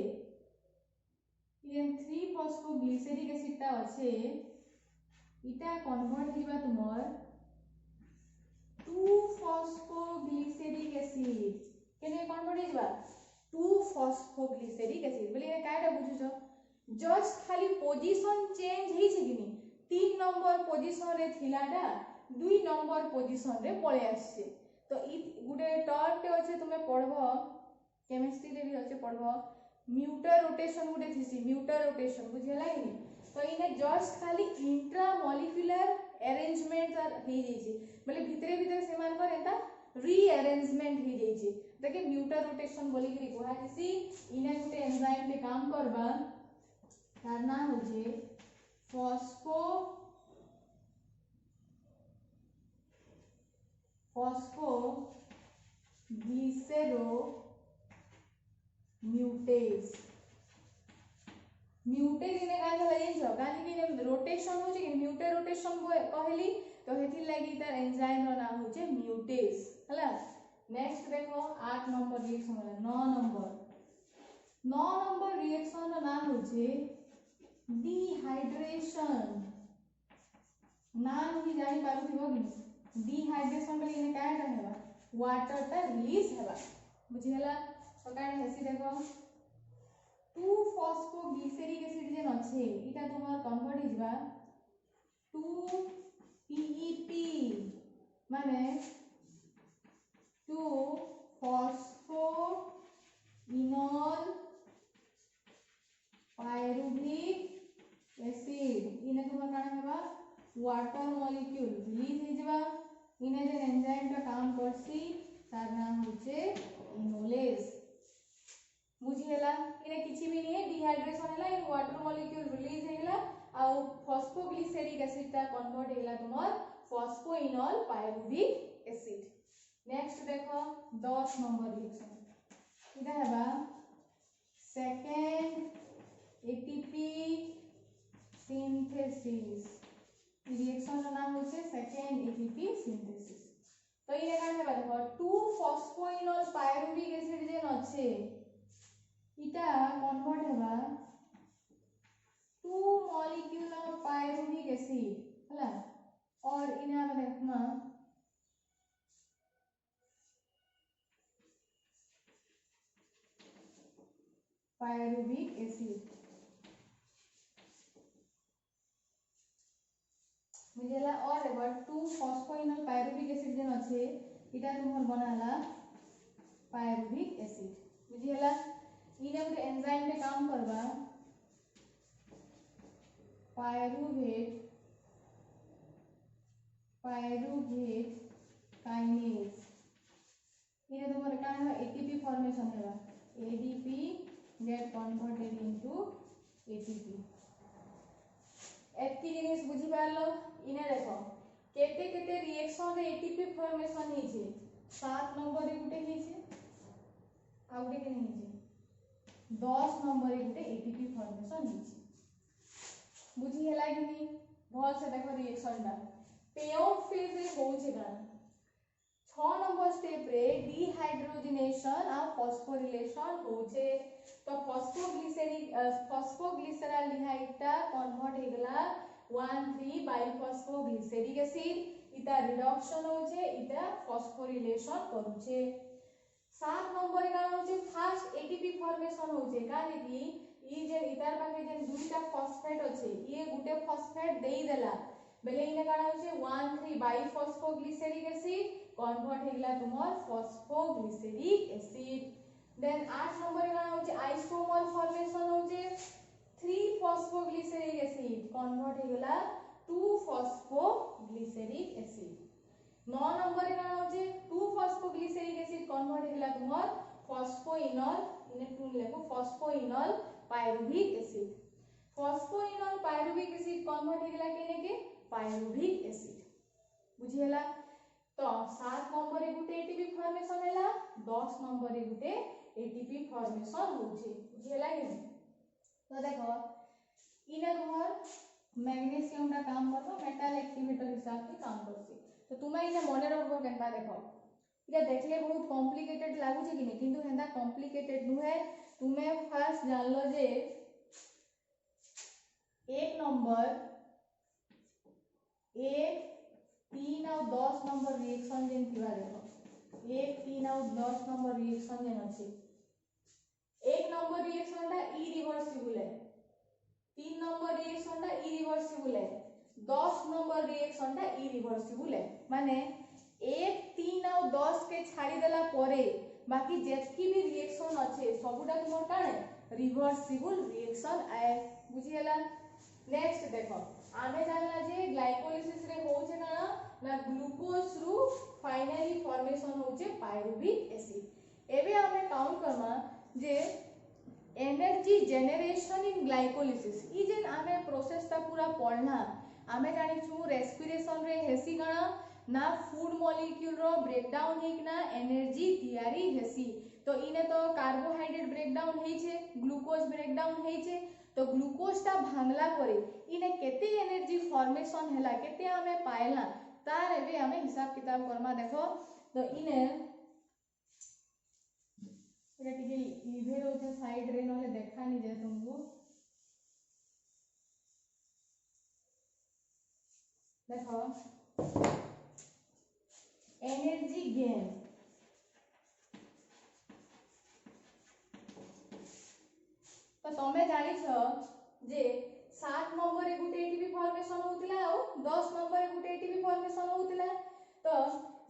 जेन 3 फॉस्फोग्लिसरिक एसिड ता अछि इटा कन्वर्ट हिबा तुमर 2 फॉस्फोग्लिसरिक एसिड केने कन्वर्ट हिबा 2 फॉस्फोग्लिसरिक एसिड बोले ए कायटा बुझुछो जस्ट खाली पोजीशन चेंज ही छै किनी 3 नंबर पोजीशन रे थिलाटा 2 नंबर पोजीशन रे पळे आछे तो ई गुडे टर्म ते अछि तुमे पढबो केमिस्ट्री रे भी अछि पढबो म्यूटर रोटेशन गुडे थिसी म्यूटर रोटेशन बुझियला कि तो इने जस्ट खाली इंट्रामोलिक्यूलर अरेंजमेंट हे जैछि मतलब भितरे भितरे सेमान पर एता रीअरेंजमेंट हे जैछि देखे म्यूटर रोटेशन बोली कि कोहा जैसी इने गुटे एंजाइम पे काम करबा तार नाम होजे फॉस्फोग्लिसरो म्यूटेज म्यूटेज इने का हला जेन गांधी के रोटेशन हो जे म्यूटर रोटेशन कहली तो हेथि लागि तार एंजाइम रो नाम होचे म्यूटेज हला नेक्स्ट देखो 8 नंबर रिएक्शन वाला 9 नंबर रिएक्शन रो नाम होचे डिहाइड्रेशन नाम ही जानि पारु थिबो कि डिहाइड्रेशन रे इने काटा हेबा वाटर ता रिलीज हेबा बुझियला तो काटा हेसी देखो 2 फॉस्फोग्लिसरिक एसिड जेन अछि इटा तुमार कन्वर्ट हिजबा 2 पीईपी माने 2 फॉस्फो इनोल पायरुविक एसिड इने तुमार काना हेबा वाटर मॉलिक्यूल रिलीज हिजबा इने जे एंजाइम का काम करसी तार नाम होचे इनोलेज बुझियला इने किछि भी नहीं है डिहाइड्रेशन हैला इन वाटर मॉलिक्यूल रिलीज हैला आ फॉस्फोग्लिसरिक एसिड ता कन्वर्ट हैला तुमार फॉस्फोइनोल पायरुविक एसिड नेक्स्ट देखो 10 नंबर रिएक्शन इदा हैबा सेकंड एटीपी सिंथेसिस रिएक्शन का नाम होचे सेकंड एटीपी सिंथेसिस तो इने का हैबा देखो 2 फॉस्फोइनोल पायरुविक एसिड जेन अछि इटा कन्वर्ट हेबा 2 मॉलिक्यूलर पायरुविक एसिड हला और इना में देखमा पायरुविक एसिड बुझेला और एबार 2 फॉस्फोइनोल पायरुविक एसिड जेन अछि इटा तुमर बनाला पायरुविक एसिड बुझेला इने गुटे एंजाइम पे काम करबा पायरुवेट काइनेज इने तुमर का है एटीपी फॉर्मेशन हेबा ADP get converted into ATP एतकी जिनिस बुझी पारलो इने देखो केते केते रिएक्शन रे एटीपी फॉर्मेशन हे छै 7 नंबर रे गुटे हे छै आ गुटे के नहीं छै 10 नंबर रे गुटे एटीपी फॉर्मेशन हे छै बुझी हैला कि नहीं बहुत से देखो रिएक्शन दा पे ऑफ फेज रे हो छै गाना 6 नंबर स्टेप रे डिहाइड्रोजनेशन आ फॉस्फोरिलेशन होचे तो फॉस्फोग्लिसराल्डिहाइड टा कन्वर्ट हे गला 1,3 बाइफॉस्फोग्लिसरिक एसिड इटा रिडक्शन होचे इटा फॉस्फोरिलेशन करूचे 7 नंबर का होचे फास्ट एटीपी फॉर्मेशन होचे काहे कि ई जे इतार पाखे जे दुईटा फॉस्फेट अछि ये गुटे फॉस्फेट देई देला बेले इने काना होचे 1,3 बाइफॉस्फोग्लिसरिक एसिड कन्वर्ट हे गला तुमर फॉस्फोग्लिसरिक एसिड देन 8 नंबर का होचे आइसोमर फॉर्मेशन होचे 3 फॉस्फोग्लिसरिक एसिड कन्वर्ट हे गला 2 फॉस्फोग्लिसरिक एसिड 9 नंबर का होचे 2 फॉस्फोग्लिसरिक एसिड कन्वर्ट हे गला तुमर फॉस्फोइनॉल इने टू लेखो phosphoenol pyruvic acid phosphoenol pyruvic acid convert हे गला केने के पायरुविक एसिड बुझियला तो 7 नंबर रे गुटे एटीपी फॉर्मेशन हैला 10 नंबर रे गुटे एटीपी फॉर्मेशन होचे बुझियला कि तो देखो इने तुमर मैग्नीशियम का काम करबो मेटल एक्टिवेटर हिसाब से काम करसी तो तुम्हें इने मने रखबो केनता देखो इटा देखले बहुत कॉम्प्लिकेटेड लागु छै कि नै किंतु हेंदा कॉम्प्लिकेटेड नु है तुम्हें फर्स्ट जान लो जे एक नंबर 1 3 और 10 नंबर रिएक्शन जेन थिबा देखो 1 3 और 10 नंबर रिएक्शन जेन अछि एक नंबर रिएक्शन टा इरिवर्सिबल है 3 नंबर रिएक्शन टा इरिवर्सिबल है 10 नंबर रिएक्शन टा इरिवर्सिबल है माने 1 3 और 10 के छाड़ी देला परे बाकी जेतकी भी रिएक्शन अछि सबुटा तुमर काने रिवर्सिबल रिएक्शन आए बुझियला नेक्स्ट देखो आमे जानला जे ग्लाइकोलिसिस रे होचे काना ना ग्लूकोज रु फाइनली फॉर्मेशन होचे पायरुविक एसिड एबे आमे काउंट करमा जे एनर्जी जनरेशन इन ग्लाइकोलिसिस ई जेन आमे प्रोसेस ता पूरा पढ़ना आमे जानि छु रेस्पिरेशन रे हेसी काना ना फूड मॉलिक्यूल रो ब्रेकडाउन हे ना एनर्जी तैयारी हेसी तो इने तो कार्बोहाइड्रेट ब्रेकडाउन हे छे ग्लूकोज ब्रेकडाउन हे छे तो ग्लूकोज ता भांगला परे इने केते एनर्जी फॉर्मेशन हैला केते हमें पाइला तार एबे हमें हिसाब किताब करमा देखो तो इने एटा टिके लिभे रोचे साइड रे नले देखा नि जे तुमको देखो एनर्जी गेन तो तमे जानि छ जे 7 नंबर रे गुटे एटीपी फॉर्मेशन होतिला और 10 नंबर रे गुटे एटीपी फॉर्मेशन होतिला तो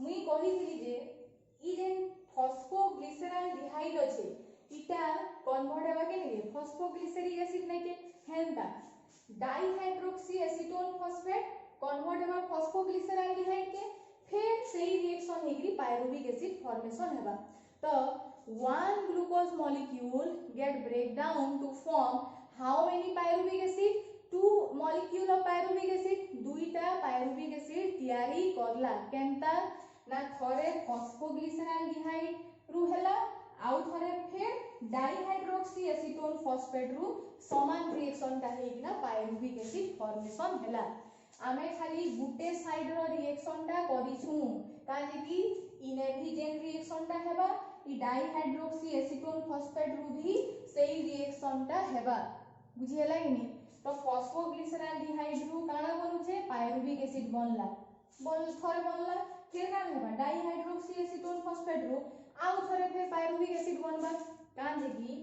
मुई कहितली जे ई जेन फॉस्फोग्लिसराल्डिहाइड अछि इटा कन्वर्ट हेबा के नै फॉस्फोग्लिसरिक एसिड नै के हेंता डाइहाइड्रोक्सी एसीटोन फॉस्फेट कन्वर्ट हेबा फॉस्फोग्लिसराल्डिहाइड के फिर सेही रिएक्शन हेगरी पायरुविक एसिड फॉर्मेशन हेबा तो one glucose molecule get break down to form how many pyruvic acid two molecule of pyruvic acid दुईटा pyruvic acid तैयारी करला केनता ना थरे फॉस्फोग्लिसराल्डिहाइड रु हैला आउ थरे फिर डाइहाइड्रोक्सी एसीटोन फॉस्फेट रु समान रिएक्शन ता हेकिना पायरुविक एसिड फॉर्मेशन हैला आमे खाली गुटे साइड रो रिएक्शन ता करिछु काजे कि इने भी जेन रिएक्शन ता हेबा ई डाइहाइड्रोक्सी एसीटोन फॉस्फेट रु भी सेही रिएक्शन ता हेबा बुझियला कि नै तो फॉस्फोग्लिसराल्डिहाइड रु काना बनुछे पायरुविक एसिड बनला बोल थरे बनला फिर का हेबा डाइहाइड्रोक्सी एसीटोन फॉस्फेट रु आउ थरे फिर पायरुविक एसिड बनबा काजे कि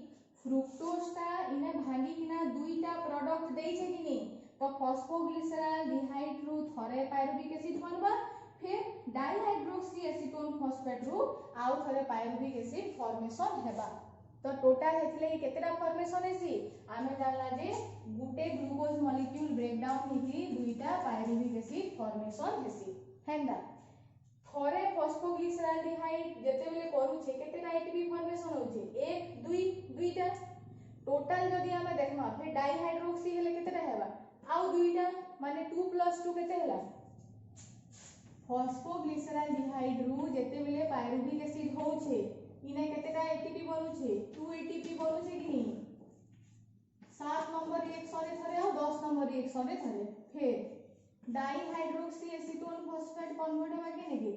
फ्रुक्टोज ता इने भांगी किना दुईटा प्रोडक्ट देइ छे कि नै तो फॉस्फोग्लिसराल्डिहाइड रु थरे पायरुविक एसिड बनबा फिर डाइहाइड्रोक्सी एसीटोन फॉस्फेट रु आउ थरे पायरुविक एसिड फॉर्मेशन हेबा तो टोटल हेतले केतेटा फॉर्मेशन हेसी आमे जानला जे गुटे ग्लूकोज मॉलिक्यूल ब्रेकडाउन हेकी दुईटा पायरुविक एसिड फॉर्मेशन हेसी हेंदा थरे फॉस्फोग्लिसराल्डिहाइड जेते बेले करू छे केतेटा एटीपी फॉर्मेशन होचे 1 2 दुईटा टोटल जदी आमे देखमा फिर डाइहाइड्रोक्सी हेले केतेटा हेबा आउ दुईटा माने 2 + 2 केते होला फॉस्फोग्लिसराल्डिहाइड रु जेते बेले पायरुविक एसिड होछे इने केतेटा एटीपी बनुछे 2 एटीपी बनुछे कि नहीं 7 नंबर रिएक्शन रे थरे और 10 नंबर रिएक्शन रे थरे फिर डाइहाइड्रोक्सी एसीटोन फॉस्फेट कन्वर्ट हेबा के नेके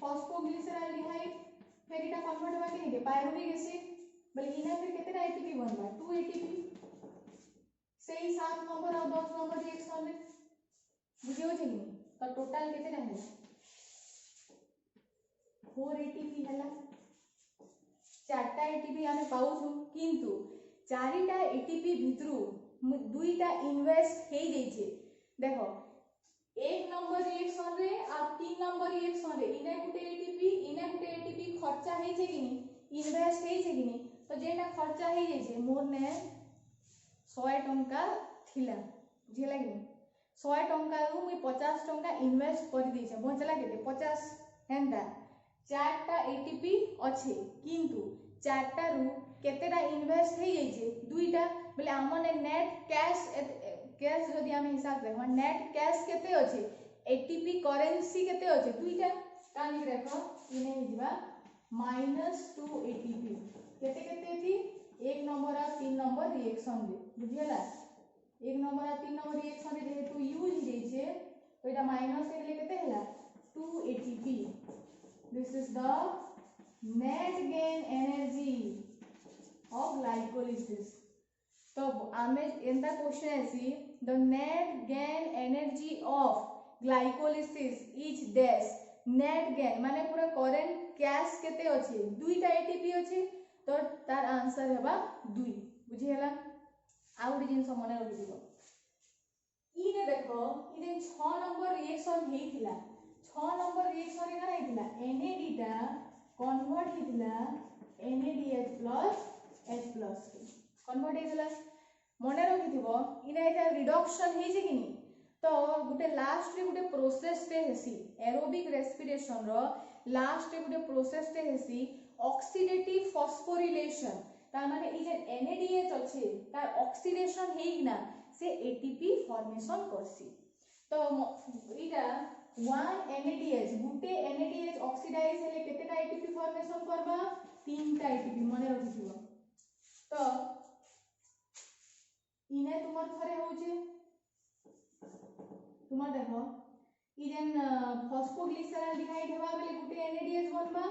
फॉस्फोग्लिसराल्डिहाइड फिर इटा कन्वर्ट होबा के नहीं पायरुविक एसिड बोले इना फिर केतेटा एटीपी बनबा 2 एटीपी सेही 7 नंबर और 10 नंबर रिएक्शन रे बुझियो छै कि तो टोटल केतेटा है 4 एटीपी हला चारटा एटीपी आमे पाउछु किंतु चारिटा एटीपी भितरु दुईटा इन्वेस्ट हे जाई छै देखो एक नंबर रिएक्शन रे आ 3 नंबर रिएक्शन रे इने गुटे एटीपी खर्चा हे छै कि नहीं इन्वेस्ट हे छै कि नहीं तो जेटा खर्चा हे जाई छै मोर ने 100 टंका थिला बुझिला कि 100 टंका रु मैं 50 टंका इन्वेस्ट कर दी छै बचला केते 50 हेंदा चारटा एटीपी अछि किंतु चारटा रु केतेटा इन्वेस्ट हे जाई छै दुईटा बोले हमने नेट कैश जदि हम हिसाब देखो नेट कैश केते अछि एटीपी करेंसी केते अछि दुईटा कानी देखो इने हिजबा -2 एटीपी केते केते थी एक नंबर और 3 नंबर रिएक्शन रे बुझियला एक नंबर और 3 नंबर रिएक्शन रे जेहेतु यूज हे छै तो एटा माइनस के लिए केते हला 2 ATP this is the net gain energy of glycolysis तो आमे एंता क्वेश्चन आसी the net gain energy of glycolysis is dash net gain माने पूरा करेंट कैश केते अछि दुईटा एटीपी अछि तो तार आंसर हेबा 2 बुझी हला आ उडी जिंस मने रखि दिबो इने देखो इने 6 नंबर रिएक्शन हेतिला 6 नंबर रिएक्शन रे ना हेतिला NAD टा कन्वर्ट हेतिला NADH+ H+ कन्वर्ट हेतिला मने रखि दिबो इने एटा रिडक्शन हे जे कि नहीं तो गुटे लास्ट रे गुटे प्रोसेस टे हेसी एरोबिक रेस्पिरेशन रो लास्ट रे गुटे प्रोसेस टे हेसी ऑक्सीडेटिव फॉस्फोरिलेशन तार माने इ जे NADH अछि तार ऑक्सीडेशन हेइना से एटीपी फॉर्मेशन करसी तो इटा 1 NADH गुटे NADH ऑक्सीडाइज हेले केतेटा एटीपी फॉर्मेशन करबा 3टा एटीपी मने रखि दिबो तो इने तुमर थरे होचे तुमर देखो इ जेन फॉस्फोग्लिसराल्डिहाइड हेबा बेले गुटे NADH बनबा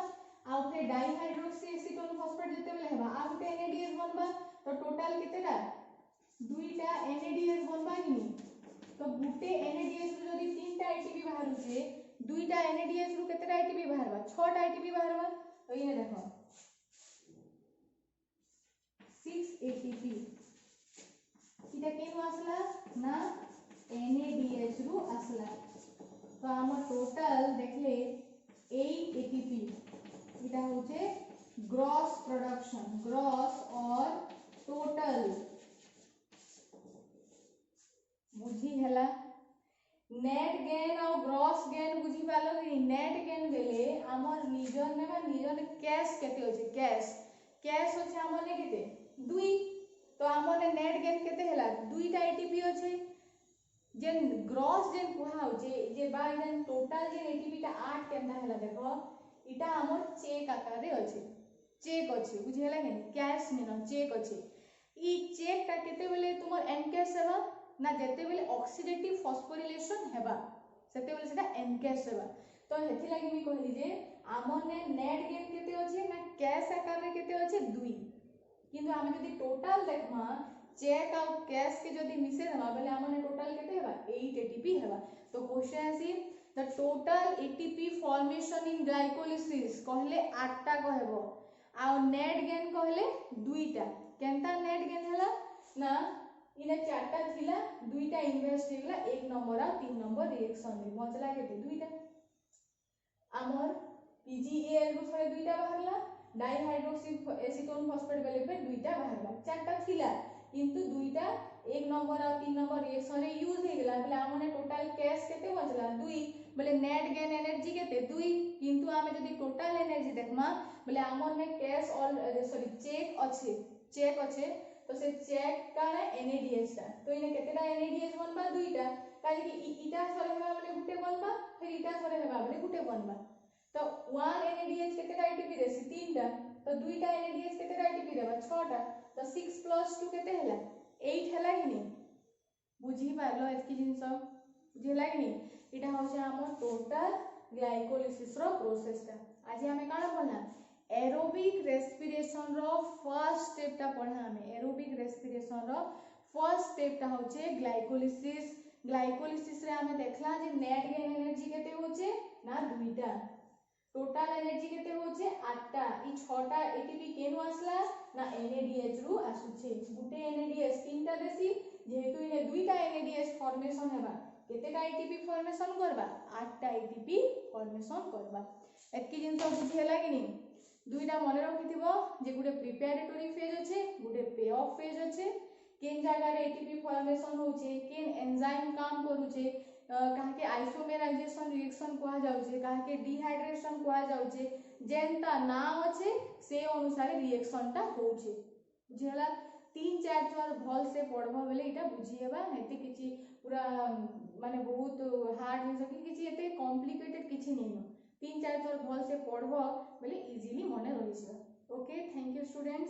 आ फिर डाइहाइड्रोक्सी एसीटोन फॉस्फेट जते बेले हेबा आ गुटे NADH बनबा तो टोटल केतेटा दुईटा NADH बनबा कि नहीं तो गुटे NADH रो जदी 3टा एटीपी बाहरु छे दुईटा NADH रो केतेटा एटीपी बाहरबा 6टा एटीपी बाहरबा तो इने देखो 6 एटीपी इटा केनु आसला ना NADH रु आसला तो हम टोटल देखले 8 एटीपी इटा होचे ग्रॉस प्रोडक्शन ग्रॉस और टोटल बुझी हला नेट गेन और ग्रॉस गेन बुझी पालो कि नेट गेन बेले हमर निजन ने कैश केते होचे कैश होचे हमर ने केते 2 तो हमने नेट गेन केते हला दुईटा एटीपी होचे जेन ग्रॉस जेन कुहा होचे जे बा जेन टोटल जेन एटीपी टा 8 केंदा हला देखो इटा हमर चेक आकार रे होचे चेक होचे बुझी हला कि कैश ने चेक होचे ई चेक टा केते बेले तुमर एनकैश हेबा ना जेते बेले ऑक्सीडेटिव फॉस्फोरिलेशन हेबा सेते बेले सेटा एनकैश हेबा तो हेथि लागि मी कहली जे हमने नेट गेन केते होचे ना कैश आकार रे केते होचे 2 किंतु हम जदी टोटल देखमा चेक और कैश के जदी मिसे देबा बेले हमने टोटल केते हेबा 8 एटीपी हेबा तो क्वेश्चन आसी the total ATP formation in glycolysis कहले 8 टा कहबो आ नेट गेन कहले 2 टा केनता नेट गेन हला ना इने 4 टा थिला 2 टा इन्वेस्ट हेला 1 नंबर आ 3 नंबर रिएक्शन रे बचला केते 2 टा हमर PgAl रो थोड़े 2 टा बाहरला डाइहाइड्रोक्सी एसीटोन फॉस्फेट बेले पे 2 टा बाहरबा 4 टा थिला किंतु 2 टा 1 नंबर और 3 नंबर रिएक्शन रे यूज हे गेला बेले हमने टोटल कैश केते बचला 2 बेले नेट गेन एनर्जी केते 2 किंतु हमें जदी टोटल एनर्जी देखमा बेले हमने कैश और सॉरी चेक अच्छे तो से चेक काना NADH टा तो इने केतेटा NADH बनबा 2 टा काहे कि इटा थरे हेबा बेले गुटे बनबा फिर इटा थरे हेबा बेले गुटे बनबा तो 1 NADH केतेटा एटीपी देसी 3 टा तो 2 टा NADH केतेटा एटीपी देबा 6 टा तो 6 + 2 केते हला 8 हला कि नहीं बुझी पारलो एतकी जिंस बुझिला कि नहीं इटा होचे हमर टोटल ग्लाइकोलिसिस रो प्रोसेस टा आज हमें काना पढ़ना एरोबिक रेस्पिरेशन रो फर्स्ट स्टेप टा पढ़ना हमें एरोबिक रेस्पिरेशन रो फर्स्ट स्टेप टा होचे ग्लाइकोलिसिस ग्लाइकोलिसिस रे हमें देखला जे नेट गेन एनर्जी केते होचे ना दुईटा टोटल एनर्जी केते होचे 8टा ई 6टा एटीपी केनु आसला ना एनएडीएच रु आसुचे गुटे एनएडीएच तीनटा देसी जेहेतु इने दुईटा एनएडीएच फॉर्मेशन हेबा केतेटा एटीपी फॉर्मेशन करबा 8टा एटीपी फॉर्मेशन करबा एतकी जिंस बुझी होला कि नहीं दुईटा मन रखिथिबो जे गुटे प्रिपरेटरी फेज अछि गुटे पे ऑफ फेज अछि केन जगह रे एटीपी फॉर्मेशन होचे केन एंजाइम काम करूचे काहे के आइसोमेराइजेशन रिएक्शन कोहा जाउचे काहे के डिहाइड्रेशन कोहा जाउचे जेंता नाम अछि से अनुसार रिएक्शन टा होउचे बुझियला 3-4 थर भल से पढ़बो बेले इटा बुझिएबा एते किछि पूरा माने बहुत हार्ड जिंस कि किछि एते कॉम्प्लिकेटेड किछि नहीं 3-4 थर भल से पढ़बो बेले इजीली मने रहि जाय ओके थैंक यू स्टूडेंट।